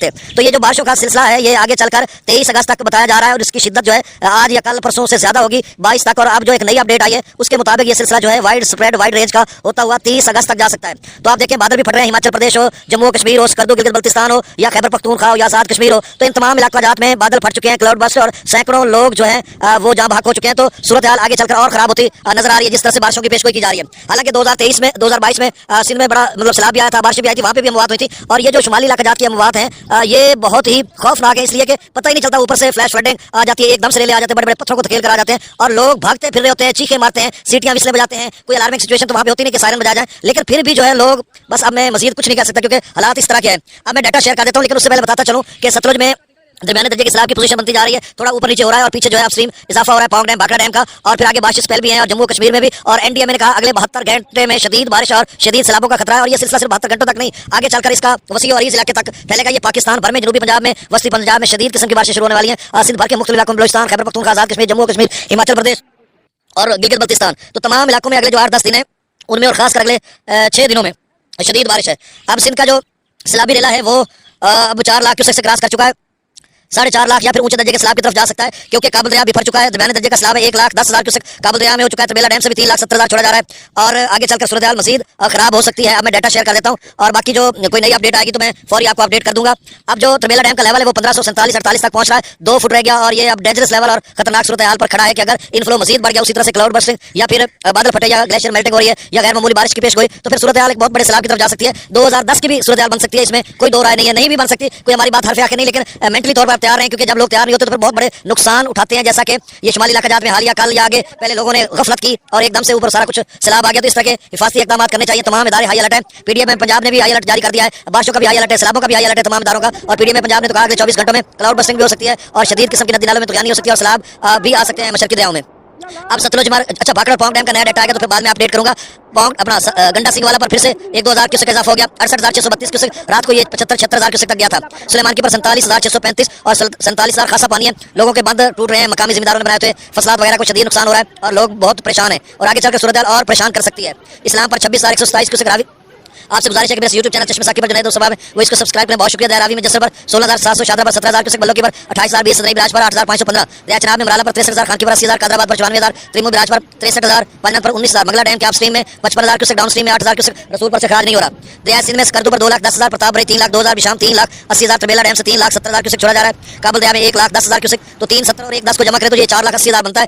सकते। तो ये जो बारिशों का सिलसिला है ये आगे चलकर 23 अगस्त तक बताया जा रहा है और इसकी शिद्दत जो है आज या कल परसों से ज्यादा होगी 22 तक। और अब जो एक नई अपडेट आई है उसके मुताबिक ये सिलसिला जो है वाइड स्प्रेड वाइड रेंज का होता हुआ 30 अगस्त तक जा सकता है। तो आप देखें बादल भी फट रहे हैं, हिमाचल प्रदेश हो, जम्मू कश्मीर हो, स्कर्दू गिलगित बल्तिस्तान हो या खैबर पख्तूनख्वा हो या आजाद कश्मीर हो, तो इन तमाम इलाकाजात में बादल फट चुके हैं, क्लाउड बस्ट, और सैकड़ों लोग जो है वो जहां भाग हो चुके हैं। तो सूरत हाल आगे चलकर और खराब होती नजर आ रही है जिस तरह से बारिशों की पेशगोई की जा रही है। हालांकि 2022 में सिंध में बड़ा मतलब सैलाब भी आया था, बारिश भी आई थी, वहां पे भी अमवात हुई थी। और ये जो शुमाली इलाकाजात की अमवात हैं ये बहुत ही खौफनाक है, इसलिए कि पता ही नहीं चलता, ऊपर से फ्लैश फ्लडिंग आ जाती है, एकदम से रेले आ जाते हैं, बड़े बड़े पत्थरों को धकेल कर आ जाते हैं और लोग भागते फिर रहे होते हैं, चीखें मारते हैं, सीटियां विसले बजाते हैं। कोई अलार्मिंग सिचुएशन तो वहां पे होती नहीं कि सायरन बजा जाए, लेकिन फिर भी जो है लोग बस अब मैं मजीद कुछ नहीं कर सकता क्योंकि हालात इस तरह के हैं। अब मैं डाटा शेयर कर देता हूं, लेकिन उससे पहले बताता चलूं कि सतलुज में दरमियाने दर्जे के सैलाब की पोजीशन बनती जा रही है, थोड़ा ऊपर नीचे हो रहा है और पीछे जो है अपस्ट्रीम इजाफा हो रहा है पौंग डैम भाखड़ा डैम का, और फिर आगे बारिश स्पेल भी है और जम्मू कश्मीर में भी। और एनडीएमए ने कहा अगले 72 घंटे में शदीद बारिश और शदीद सैलाबों का खतरा है। और ये सिलसिला सिर्फ 72 घंटों तक नहीं, आगे चलकर इसका वसी और इस इलाके तक फैलेगा। ये पाकिस्तान भर में, जनूबी पंजाब में, वस्ती पंजाब में शदीद किस्म की बारिश शुरू होने वाली है। सिंध भर के मुख्तलिफ इलाकों में, बलूचिस्तान, खैबर पख्तूनख्वा, आजाद कश्मीर, जम्मू कश्मीर, हिमाचल प्रदेश और गिलगित बल्तिस्तान, तो तमाम इलाकों में अगले जो 8-10 दिन है उनमें और खासकर अगले 6 दिनों में शदीद बारिश है। अब सिंध का जो सैलाबी रेला है वो अब 4 लाख क्यूसेक से क्रॉस कर चुका है, 4.5 लाख या फिर ऊंचे दर्जे के सैलाब की तरफ जा सकता है, क्योंकि काबुल दरिया भी भर चुका है। दरमियाने दर्जे का सैलाब है 1,10,000 क्यूसेक काबुल दरिया में हो चुका है। तरबेला डैम से भी 3,70,000 छोड़ा जा रहा है और आगे चलकर सूरत हाल मजीद खराब हो सकती है। अब मैं डाटा शेयर कर देता हूँ और बाकी जो कोई नई अपडेट आएगी तो मैं फौरी आपको अपडेट कर दूंगा। अब जो तरबेला डैम का लेवल है वो 1547-48 तक पहुंच रहा है, 2 फुट रह गया और ये अब डेंजरस लेवल और खतरनाक सूरत हाल पर खड़ा है कि अगर इनफ्लो मजीद बढ़ गया, उसी तरह से क्लाउड बर्स्टिंग या फिर बादल फटे या ग्लेशियर मेल्टिंग हो रही है या गैर मामूली बारिश की पेश गोई, तो फिर सूरत हाल एक बहुत बड़े सैलाब की तरफ जा सकती है। 2010 की भी सूरत हाल बन सकती है, इसमें कोई दो राय नहीं है, नहीं भी बन सकती, कोई हमारी बात हरफे आके नहीं, लेकिन मेंटली तौर पर तैयार हैं, क्योंकि जब लोग तैयार नहीं होते तो फिर बहुत बड़े नुकसान उठाते हैं। जैसा कि ये शुमाली इलाकाजात में हाल या कल या आगे पहले लोगों ने गफलत की और एकदम से ऊपर सारा कुछ सैलाब आ गया, तो इस तरह के हिफाजती इकदाम करने चाहिए। तमाम इदारे हाई अलर्ट है। पीडीएम में पंजाब ने भी हाई अलर्ट जारी कर दिया है, बारिशों का भी हाई अलर्ट है, सैलाबों का भी हाई अलर्ट है तमाम इदारों का। और पीडीएम में पंजाब ने तो कहा अगले 24 घंटों में क्लाउड बस्टिंग भी हो सकती है और शदीद किस्म की नदी नालों में तूफानी हो सकती है और सैलाब भी आ सकते हैं मशरकी दरियाओं में। अब सतलुज अच्छा भाखड़ा पौंग डैम का नया डाटा आएगा तो फिर बाद में अपडेट करूंगा। पौंग अपना गंडा सिंह वाला पर फिर से 1-2 हज़ार क्यूसेक इजाफा हो गया, 68,632 क्यूसेक, रात को ये 75-76 हज़ार क्यूसेक तक गया था। सुलेमान की पर 47,635 और 47,000 खासा पानी है। लोगों के बंद टूट रहे हैं, मकामी जिम्मेदारों ने बनाए थे, फसलात वगैरह को शदीद नुकसान हो रहा है और लोग बहुत परेशान हैं और आगे चलकर सूरत हाल और परेशान कर सकती है। इस्लाम पर 26,127 क्यूसेक रावी। आपसे गुजारिश है कि मेरे YouTube चैनल चश्मे साकी पर जो नए दोस्त हैं वो इसको सब्सक्राइब करें। बहुत शुक्रिया। रावी में जसर पर 16,700, शादरा पर 17,000 क्यूसेक, बल्लो की पर 28,020, सदरी बिराज पर 8,515, दया चनाब में मराला पर 63,000, खान की पर 80,000, कादराबाद पर 94,000, त्रिमू बिराज पर 63,000, पांजन पर 19,000, मंगला डैम के अपस्ट्रीम में 55,000 क्यूसेक, डाउनस्ट्रीम में 8,000 क्यूसेक, रसूल पर से खराज नहीं हो रहा। दरिया सिंध में स्कर्दू पर 2,10,000, प्रताप बरी 3,02,000, बिशाम 3,80,000, तरबेला डैम से 3,70,000 क्यूसेक छोड़ा जा रहा है। काबुल दरिया में 1,10,000 क्यूसेक, तो 3,70 और 1,10 को जमा करें तो ये 4,80,000 बनता है।